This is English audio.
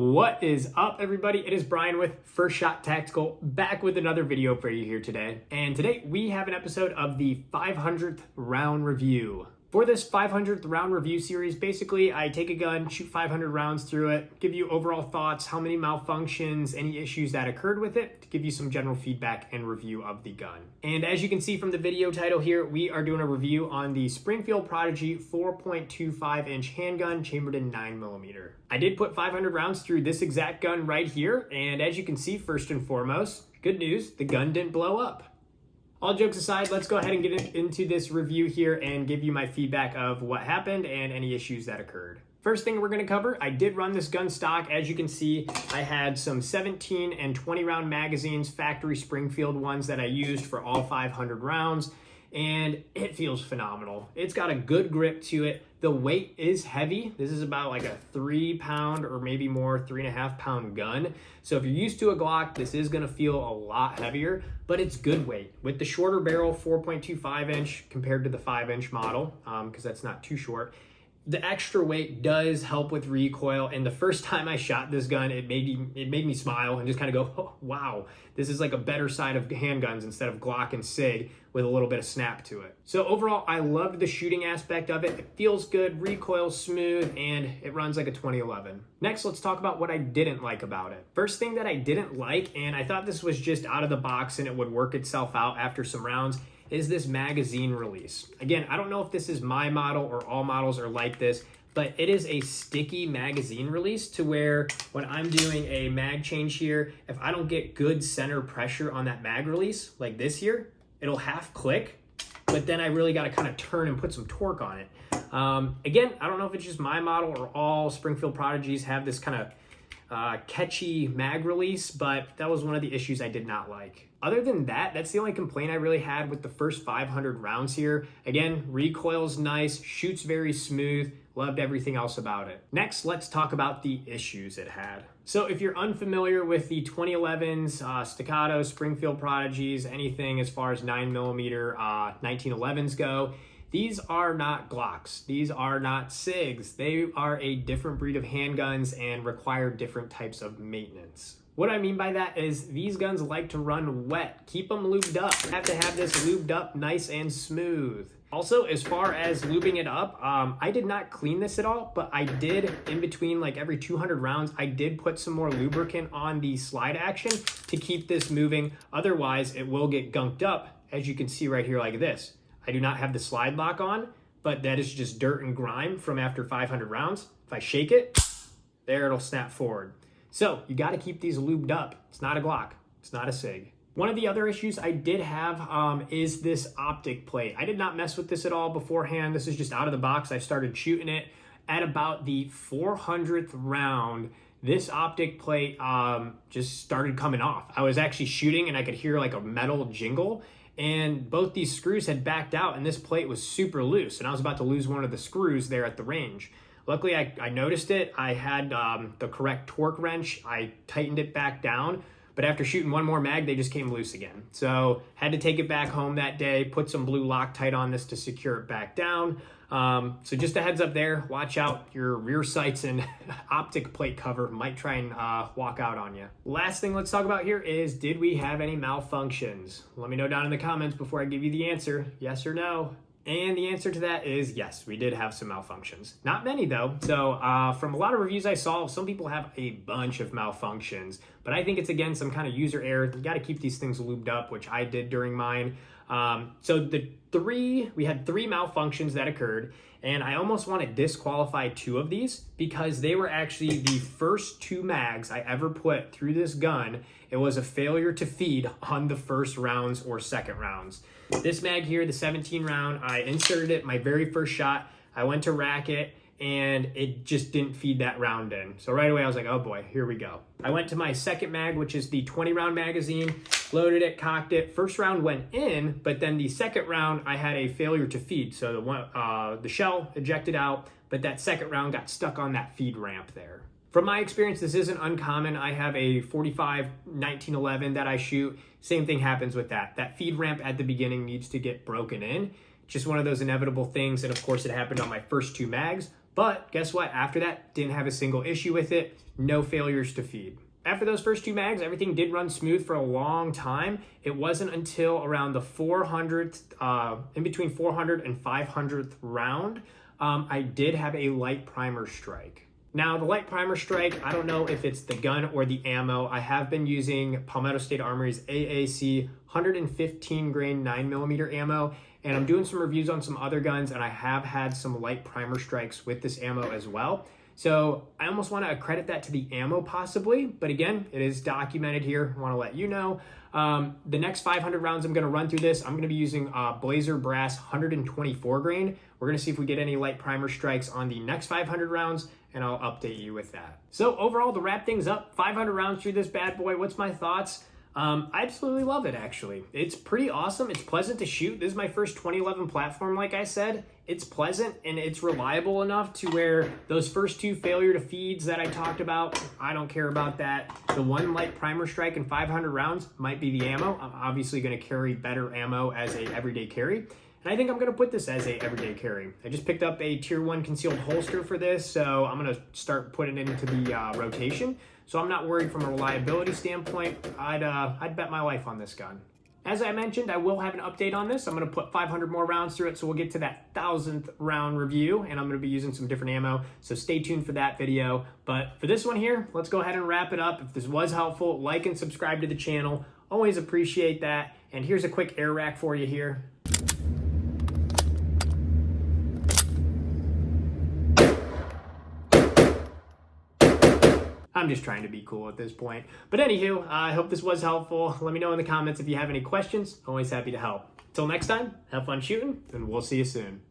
What is up, everybody? It is Brian with First Shot Tactical, back with another video for you here today. And today we have an episode of the 500th round review. For this 500th round review series, basically I take a gun, shoot 500 rounds through it, give you overall thoughts, how many malfunctions, any issues that occurred with it, to give you some general feedback and review of the gun. And as you can see from the video title here, we are doing a review on the Springfield Prodigy 4.25 inch handgun chambered in 9mm. I did put 500 rounds through this exact gun right here, and as you can see, first and foremost, good news, the gun didn't blow up. All jokes aside, let's go ahead and get into this review here and give you my feedback of what happened and any issues that occurred. First thing we're going to cover, I did run this gun stock. As you can see, I had some 17 and 20 round magazines, factory Springfield ones that I used for all 500 rounds, and it feels phenomenal. It's got a good grip to it. The weight is heavy. This is about like a 3 pound or maybe more, 3.5 pound gun. So if you're used to a Glock, this is gonna feel a lot heavier, but it's good weight. With the shorter barrel, 4.25 inch compared to the 5-inch model, because that's not too short, the extra weight does help with recoil. And the first time I shot this gun, it made me smile and just kind of go, oh, wow, this is like a better side of handguns instead of Glock and SIG with a little bit of snap to it. So overall, I loved the shooting aspect of it. It feels good, recoils smooth, and it runs like a 2011. Next, let's talk about what I didn't like about it. First thing that I didn't like, and I thought this was just out of the box and it would work itself out after some rounds, is this magazine release. Again, I don't know if this is my model or all models are like this, but it is a sticky magazine release to where when I'm doing a mag change here, if I don't get good center pressure on that mag release, like this here, it'll half click, but then I really got to kind of turn and put some torque on it. Again, I don't know if it's just my model or all Springfield Prodigies have this kind of catchy mag release, but that was one of the issues I did not like. Other than that, that's the only complaint I really had with the first 500 rounds here. Again, recoil's nice, shoots very smooth, loved everything else about it. Next, let's talk about the issues it had. So if you're unfamiliar with the 2011s, Staccato, Springfield Prodigies, anything as far as 9mm 1911s go, these are not Glocks. These are not SIGs. They are a different breed of handguns and require different types of maintenance. What I mean by that is these guns like to run wet. Keep them lubed up. You have to have this lubed up nice and smooth. Also, as far as lubing it up, I did not clean this at all, but I did in between like every 200 rounds, I did put some more lubricant on the slide action to keep this moving. Otherwise, it will get gunked up, as you can see right here like this. I do not have the slide lock on, but that is just dirt and grime from after 500 rounds. If I shake it, there it'll snap forward. So you got to keep these lubed up. It's not a Glock. It's not a SIG. One of the other issues I did have is this optic plate. I did not mess with this at all beforehand. This is just out of the box. I started shooting it at about the 400th round. This optic plate just started coming off. I was actually shooting and I could hear like a metal jingle, and both these screws had backed out and this plate was super loose, and I was about to lose one of the screws there at the range. Luckily, I noticed it. I had the correct torque wrench. I tightened it back down, but after shooting one more mag, they just came loose again. So had to take it back home that day, put some blue Loctite on this to secure it back down. So just a heads up there, watch out, your rear sights and optic plate cover might try and walk out on you. Last thing let's talk about here is, did we have any malfunctions? Let me know down in the comments before I give you the answer, yes or no. And the answer to that is yes, we did have some malfunctions. Not many though. So from a lot of reviews I saw, some people have a bunch of malfunctions, but I think it's again some kind of user error. You got to keep these things lubed up, which I did during mine. So we had 3 malfunctions that occurred, and I almost want to disqualify 2 of these because they were actually the first 2 mags I ever put through this gun. It was a failure to feed on the first rounds or second rounds. This mag here, the 17 round, I inserted it my very first shot. I went to rack it and it just didn't feed that round in. So right away I was like, oh boy, here we go. I went to my second mag, which is the 20 round magazine, loaded it, cocked it. First round went in, but then the second round I had a failure to feed. So the shell ejected out, but that second round got stuck on that feed ramp there. From my experience, this isn't uncommon. I have a 45 1911 that I shoot. Same thing happens with that. That feed ramp at the beginning needs to get broken in. Just one of those inevitable things. And of course it happened on my first 2 mags, But guess what? After that, didn't have a single issue with it. No failures to feed. After those first 2 mags, everything did run smooth for a long time. It wasn't until around the 400th, in between 400 and 500th round, I did have a light primer strike. Now, the light primer strike, I don't know if it's the gun or the ammo. I have been using Palmetto State Armory's AAC 115 grain 9mm ammo, and I'm doing some reviews on some other guns, and I have had some light primer strikes with this ammo as well. So I almost want to accredit that to the ammo possibly, but again, it is documented here. I want to let you know. The next 500 rounds I'm going to run through this, I'm going to be using Blazer Brass 124 grain. We're going to see if we get any light primer strikes on the next 500 rounds, and I'll update you with that. So overall, to wrap things up, 500 rounds through this bad boy, what's my thoughts? I absolutely love it, actually. It's pretty awesome. It's pleasant to shoot. This is my first 2011 platform, like I said. It's pleasant and it's reliable enough to where those first 2 failure to feeds that I talked about, I don't care about that. The 1 light primer strike in 500 rounds might be the ammo. I'm obviously going to carry better ammo as a everyday carry. And I think I'm going to put this as a everyday carry. I just picked up a tier 1 concealed holster for this, so I'm going to start putting it into the rotation. So I'm not worried from a reliability standpoint. I'd bet my life on this gun. As I mentioned, I will have an update on this. I'm going to put 500 more rounds through it, so we'll get to that 1000th round review, and I'm going to be using some different ammo, so stay tuned for that video. But for this one here, let's go ahead and wrap it up. If this was helpful, like and subscribe to the channel. Always appreciate that. And here's a quick air rack for you here. I'm just trying to be cool at this point. But anywho, I hope this was helpful. Let me know in the comments if you have any questions. Always happy to help. Till next time, have fun shooting, and we'll see you soon.